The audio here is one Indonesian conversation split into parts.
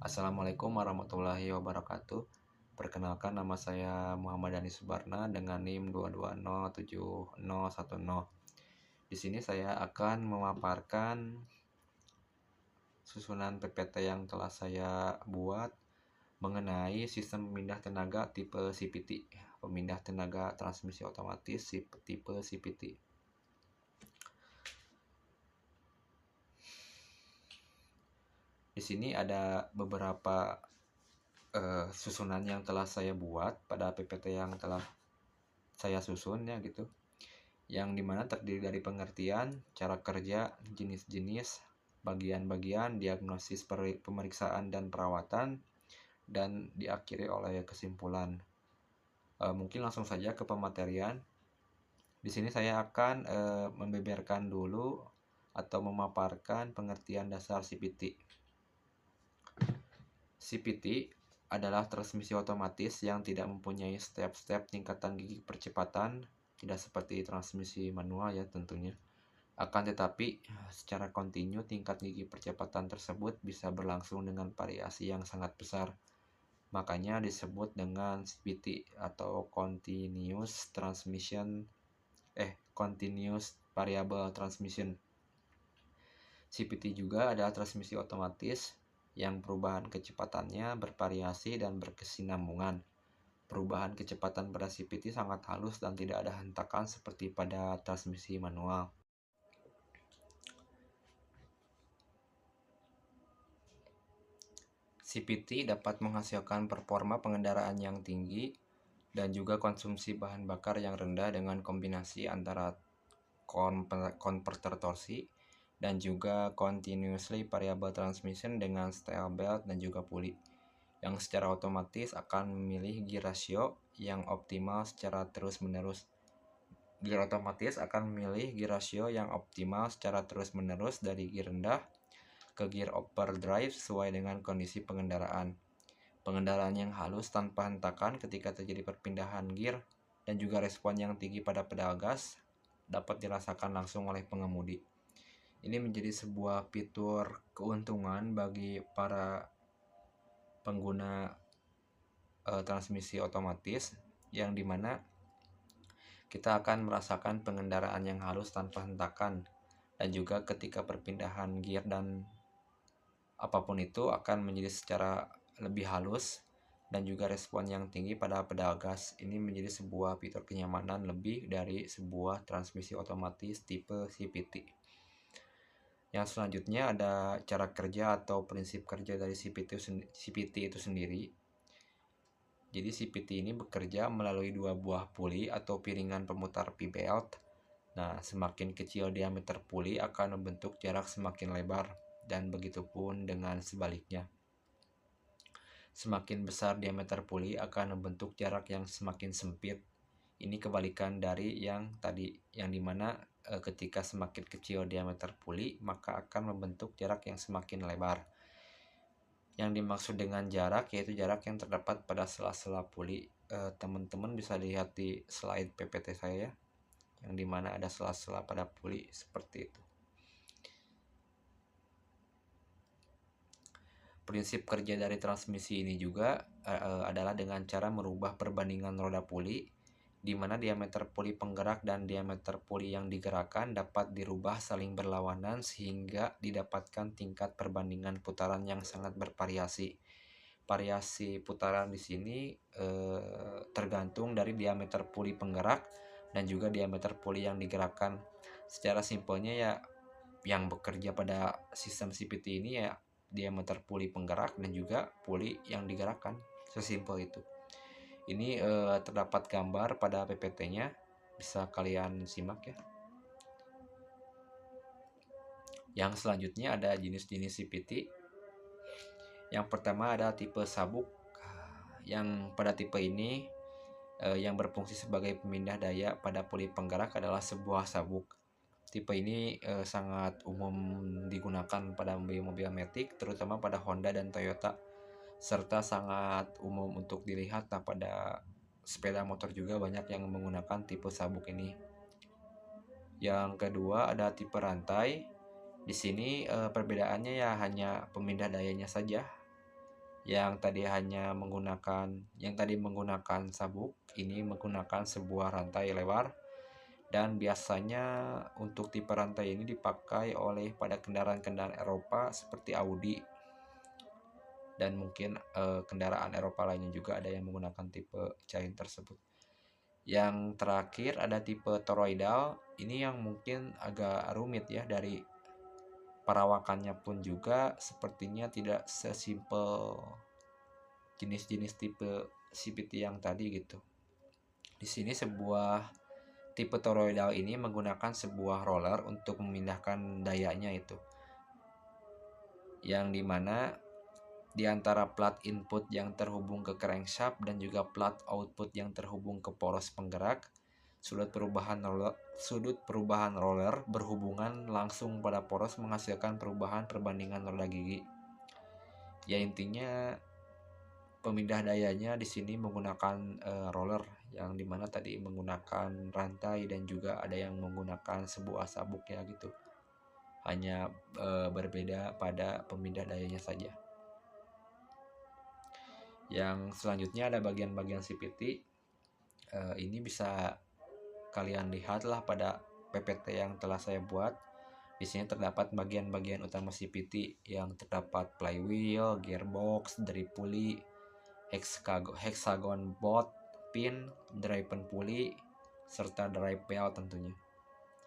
Assalamualaikum warahmatullahi wabarakatuh. Perkenalkan, nama saya Muhammad Dani Subarna dengan NIM 2207010. Di sini saya akan memaparkan susunan PPT yang telah saya buat mengenai sistem pemindah tenaga tipe CPT, pemindah tenaga transmisi otomatis tipe CPT. Di sini ada beberapa susunan yang telah saya buat pada PPT yang telah saya susun ya gitu, yang dimana terdiri dari pengertian, cara kerja, jenis-jenis, bagian-bagian, diagnosis, pemeriksaan dan perawatan, dan diakhiri oleh kesimpulan. Mungkin langsung saja ke pematerian. Di sini saya akan membeberkan dulu atau memaparkan pengertian dasar CPT. CPT adalah transmisi otomatis yang tidak mempunyai step-step tingkatan gigi percepatan, tidak seperti transmisi manual ya tentunya. Akan tetapi, secara kontinu tingkat gigi percepatan tersebut bisa berlangsung dengan variasi yang sangat besar. Makanya disebut dengan CVT atau Continuous Variable Transmission. CVT juga adalah transmisi otomatis yang perubahan kecepatannya bervariasi dan berkesinambungan. Perubahan kecepatan pada CVT sangat halus dan tidak ada hentakan seperti pada transmisi manual. CVT dapat menghasilkan performa pengendaraan yang tinggi dan juga konsumsi bahan bakar yang rendah dengan kombinasi antara konverter torsi dan juga continuously variable transmission dengan steel belt dan juga puli, yang secara otomatis akan memilih gear ratio yang optimal secara terus-menerus. Gear otomatis akan memilih gear ratio yang optimal secara terus-menerus dari gear rendah ke gear overdrive sesuai dengan kondisi pengendaraan. Pengendaraan yang halus tanpa hentakan ketika terjadi perpindahan gear dan juga respon yang tinggi pada pedal gas dapat dirasakan langsung oleh pengemudi. Ini menjadi sebuah fitur keuntungan bagi para pengguna transmisi otomatis, yang dimana kita akan merasakan pengendaraan yang halus tanpa hentakan, dan juga ketika perpindahan gear dan apapun itu akan menjadi secara lebih halus dan juga respon yang tinggi pada pedal gas. Ini menjadi sebuah fitur kenyamanan lebih dari sebuah transmisi otomatis tipe CVT. Yang selanjutnya ada cara kerja atau prinsip kerja dari CVT itu sendiri. Jadi CVT ini bekerja melalui dua buah puli atau piringan pemutar P-belt. Nah, semakin kecil diameter puli akan membentuk jarak semakin lebar, dan begitupun dengan sebaliknya. Semakin besar diameter puli akan membentuk jarak yang semakin sempit. Ini kebalikan dari yang tadi, yang dimana ketika semakin kecil diameter puli maka akan membentuk jarak yang semakin lebar. Yang dimaksud dengan jarak yaitu jarak yang terdapat pada sela-sela puli. Teman-teman bisa lihat di slide PPT saya ya, yang dimana ada sela-sela pada puli seperti itu. Prinsip kerja dari transmisi ini juga adalah dengan cara merubah perbandingan roda puli, di mana diameter puli penggerak dan diameter puli yang digerakkan dapat dirubah saling berlawanan sehingga didapatkan tingkat perbandingan putaran yang sangat bervariasi. Variasi putaran di sini tergantung dari diameter puli penggerak dan juga diameter puli yang digerakkan. Secara simpelnya ya, yang bekerja pada sistem CVT ini ya diameter puli penggerak dan juga puli yang digerakkan. Sesimpel itu. Ini terdapat gambar pada PPT-nya, bisa kalian simak ya. Yang selanjutnya ada jenis-jenis CVT. Yang pertama ada tipe sabuk, yang pada tipe ini yang berfungsi sebagai pemindah daya pada puli penggerak adalah sebuah sabuk. Tipe ini sangat umum digunakan pada mobil-mobil matic, terutama pada Honda dan Toyota, serta sangat umum untuk dilihat pada sepeda motor juga banyak yang menggunakan tipe sabuk ini. Yang kedua ada tipe rantai. Di sini perbedaannya ya hanya pemindah dayanya saja. yang tadi menggunakan sabuk, ini menggunakan sebuah rantai lebar, dan biasanya untuk tipe rantai ini dipakai oleh pada kendaraan-kendaraan Eropa seperti Audi, dan mungkin kendaraan Eropa lainnya juga ada yang menggunakan tipe chain tersebut. Yang terakhir ada tipe toroidal, ini yang mungkin agak rumit ya, dari perawakannya pun juga sepertinya tidak sesimpel jenis-jenis tipe CPT yang tadi gitu. Di sini tipe toroidal ini menggunakan sebuah roller untuk memindahkan dayanya itu, yang dimana di antara plat input yang terhubung ke crankshaft dan juga plat output yang terhubung ke poros penggerak, sudut perubahan roller berhubungan langsung pada poros menghasilkan perubahan perbandingan roda gigi. Ya intinya pemindah dayanya di sini menggunakan roller, yang dimana tadi menggunakan rantai dan juga ada yang menggunakan sebuah sabuk ya gitu. Hanya berbeda pada pemindah dayanya saja. Yang selanjutnya ada bagian-bagian CPT. Ini bisa kalian lihatlah pada PPT yang telah saya buat. Di sini terdapat bagian-bagian utama CPT yang terdapat flywheel, gearbox, drive pulley, hexagon bolt, pin, drive pulley, serta drive belt tentunya.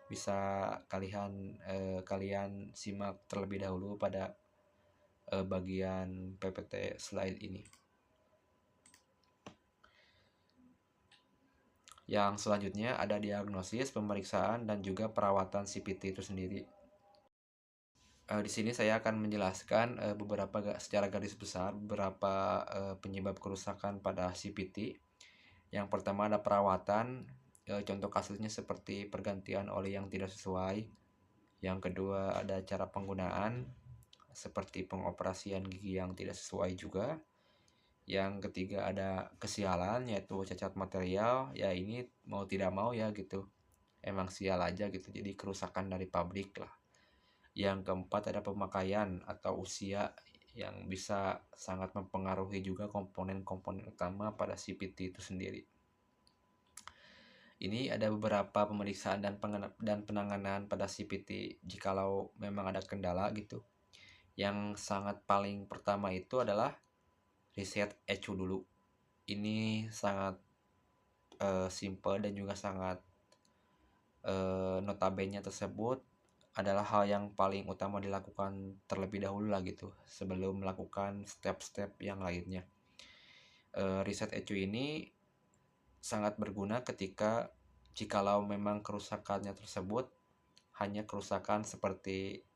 Bisa kalian simak terlebih dahulu pada bagian PPT slide ini. Yang selanjutnya ada diagnosis, pemeriksaan, dan juga perawatan CPT itu sendiri. Di sini saya akan menjelaskan secara garis besar beberapa penyebab kerusakan pada CPT. Yang pertama ada perawatan, contoh kasusnya seperti pergantian oli yang tidak sesuai. Yang kedua ada cara penggunaan, seperti pengoperasian gigi yang tidak sesuai juga. Yang ketiga ada kesialan, yaitu cacat material. Ya ini mau tidak mau ya gitu, emang sial aja gitu, jadi kerusakan dari pabrik lah. Yang keempat ada pemakaian atau usia, yang bisa sangat mempengaruhi juga komponen-komponen utama pada CPT itu sendiri. Ini ada beberapa pemeriksaan dan penanganan pada CPT jikalau memang ada kendala gitu. Yang sangat paling pertama itu adalah reset ECU dulu. Ini sangat simple dan juga sangat notabene tersebut adalah hal yang paling utama dilakukan terlebih dahulu lah gitu, sebelum melakukan step-step yang lainnya. Reset ECU ini sangat berguna jikalau memang kerusakannya tersebut hanya kerusakan seperti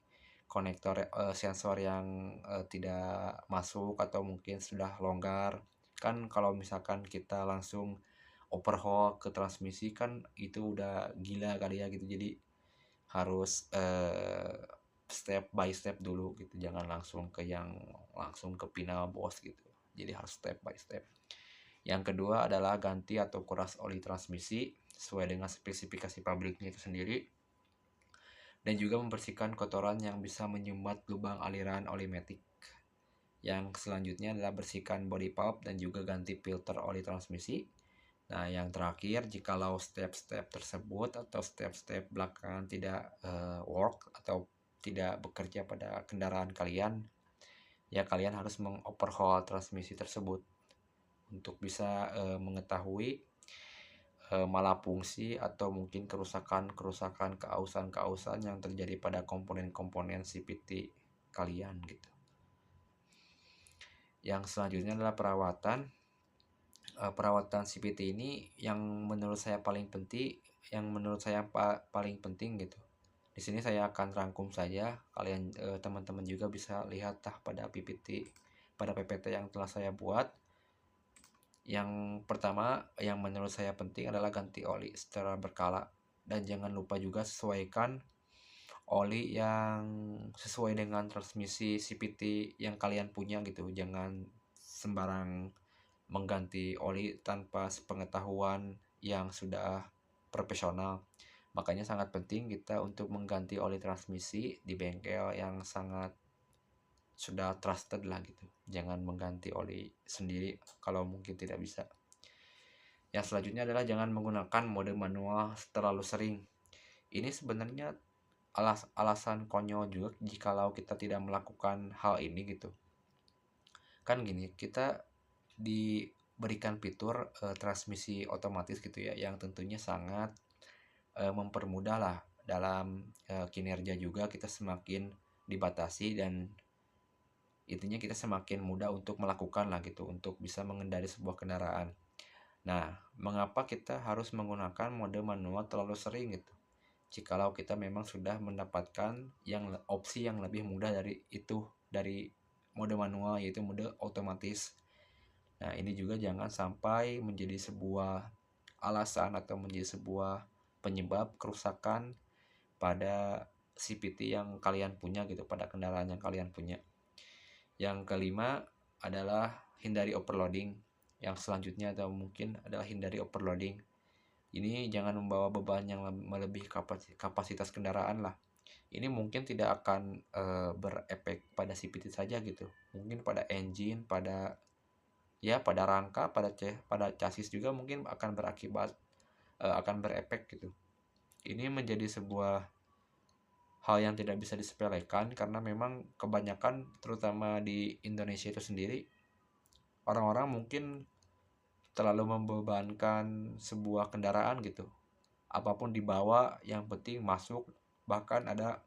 konektor sensor yang tidak masuk atau mungkin sudah longgar. Kan kalau misalkan kita langsung overhaul ke transmisi kan itu udah gila kali ya gitu, jadi harus step by step dulu gitu, jangan langsung ke final boss gitu, jadi harus step by step. Yang kedua adalah ganti atau kuras oli transmisi sesuai dengan spesifikasi pabriknya itu sendiri, dan juga membersihkan kotoran yang bisa menyumbat lubang aliran oli matic. Yang selanjutnya adalah bersihkan body pulp dan juga ganti filter oli transmisi. Nah, yang terakhir, jikalau step-step tersebut atau step-step belakangan tidak work atau tidak bekerja pada kendaraan kalian, ya kalian harus mengoverhaul transmisi tersebut untuk bisa mengetahui malafungsi atau mungkin kerusakan keausan yang terjadi pada komponen-komponen CPT kalian gitu. Yang selanjutnya adalah perawatan. Perawatan CPT ini yang menurut saya paling penting gitu. Di sini saya akan rangkum saja, kalian teman-teman juga bisa lihat pada PPT yang telah saya buat. Yang pertama yang menurut saya penting adalah ganti oli secara berkala, dan jangan lupa juga sesuaikan oli yang sesuai dengan transmisi CPT yang kalian punya gitu. Jangan sembarang mengganti oli tanpa sepengetahuan yang sudah profesional. Makanya sangat penting kita untuk mengganti oli transmisi di bengkel yang sangat sudah trusted lah gitu. Jangan mengganti oli sendiri kalau mungkin tidak bisa. Yang selanjutnya adalah jangan menggunakan mode manual terlalu sering. Ini sebenarnya alasan konyol juga jikalau kita tidak melakukan hal ini gitu. Kan gini, kita diberikan fitur transmisi otomatis gitu ya, yang tentunya sangat mempermudah lah dalam kinerja juga. Kita semakin dibatasi dan intinya kita semakin mudah untuk melakukan lah gitu, untuk bisa mengendari sebuah kendaraan. Nah, mengapa kita harus menggunakan mode manual terlalu sering gitu? Jikalau kita memang sudah mendapatkan opsi yang lebih mudah dari itu, dari mode manual, yaitu mode otomatis. Nah, ini juga jangan sampai menjadi sebuah alasan atau menjadi sebuah penyebab kerusakan pada CVT yang kalian punya gitu, pada kendaraan yang kalian punya. Yang kelima adalah hindari overloading. Yang selanjutnya atau mungkin adalah hindari overloading. Ini jangan membawa beban yang melebihi kapasitas kendaraan lah. Ini mungkin tidak akan berefek pada CVT saja gitu. Mungkin pada engine, pada rangka, pada chassis juga mungkin akan berakibat akan berefek gitu. Ini menjadi sebuah hal yang tidak bisa disepelekan karena memang kebanyakan terutama di Indonesia itu sendiri, orang-orang mungkin terlalu membebankan sebuah kendaraan gitu. Apapun dibawa, yang penting masuk. Bahkan ada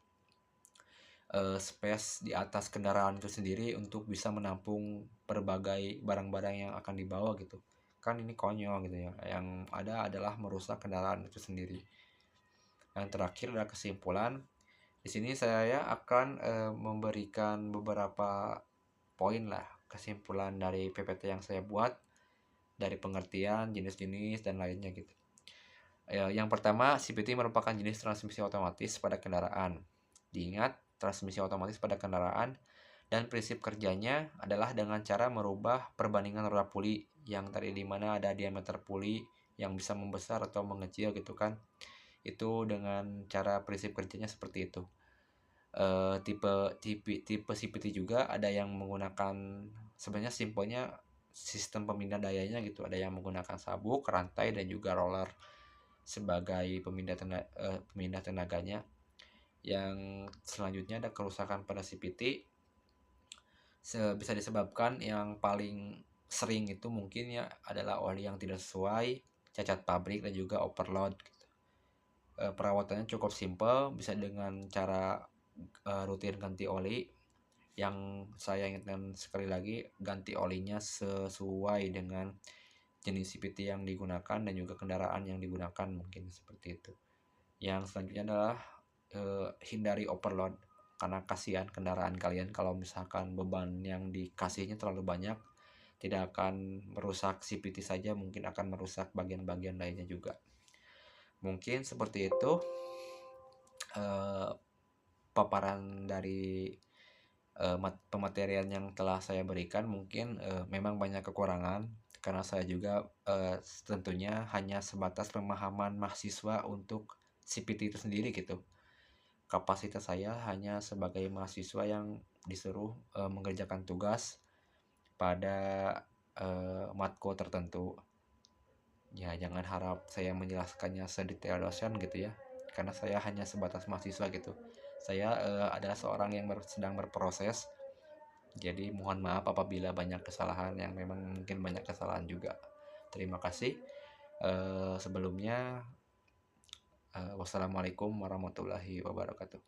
space di atas kendaraan itu sendiri untuk bisa menampung berbagai barang-barang yang akan dibawa gitu. Kan ini konyol gitu ya. Yang ada adalah merusak kendaraan itu sendiri. Yang terakhir adalah kesimpulan. Di sini saya akan memberikan beberapa poin lah kesimpulan dari PPT yang saya buat, dari pengertian, jenis-jenis dan lainnya gitu. Yang pertama, CVT merupakan jenis transmisi otomatis pada kendaraan. Diingat, transmisi otomatis pada kendaraan dan prinsip kerjanya adalah dengan cara merubah perbandingan roda puli yang tadi di mana ada diameter puli yang bisa membesar atau mengecil gitu kan. Itu dengan cara prinsip kerjanya seperti itu. Tipe CVT juga ada yang menggunakan, sebenarnya simpelnya sistem pemindah dayanya gitu. Ada yang menggunakan sabuk, rantai dan juga roller sebagai pemindah tenaganya. Yang selanjutnya ada kerusakan pada CVT bisa disebabkan yang paling sering itu mungkin ya adalah oli yang tidak sesuai, cacat pabrik dan juga overload gitu. Perawatannya cukup simpel, bisa dengan cara rutin ganti oli. Yang saya ingatkan sekali lagi, ganti olinya sesuai dengan jenis CVT yang digunakan dan juga kendaraan yang digunakan, mungkin seperti itu. Yang selanjutnya adalah hindari overload, karena kasihan kendaraan kalian kalau misalkan beban yang dikasihnya terlalu banyak. Tidak akan merusak CVT saja, mungkin akan merusak bagian-bagian lainnya juga. Mungkin seperti itu paparan dari pematerian yang telah saya berikan. Mungkin memang banyak kekurangan karena saya juga tentunya hanya sebatas pemahaman mahasiswa untuk CVT itu sendiri gitu. Kapasitas saya hanya sebagai mahasiswa yang disuruh mengerjakan tugas pada matkul tertentu. Ya, jangan harap saya menjelaskannya sedetail dosen gitu ya, karena saya hanya sebatas mahasiswa gitu. Saya adalah seorang yang sedang berproses, jadi mohon maaf apabila banyak kesalahan, yang memang mungkin banyak kesalahan juga. Terima kasih. Sebelumnya, wassalamualaikum warahmatullahi wabarakatuh.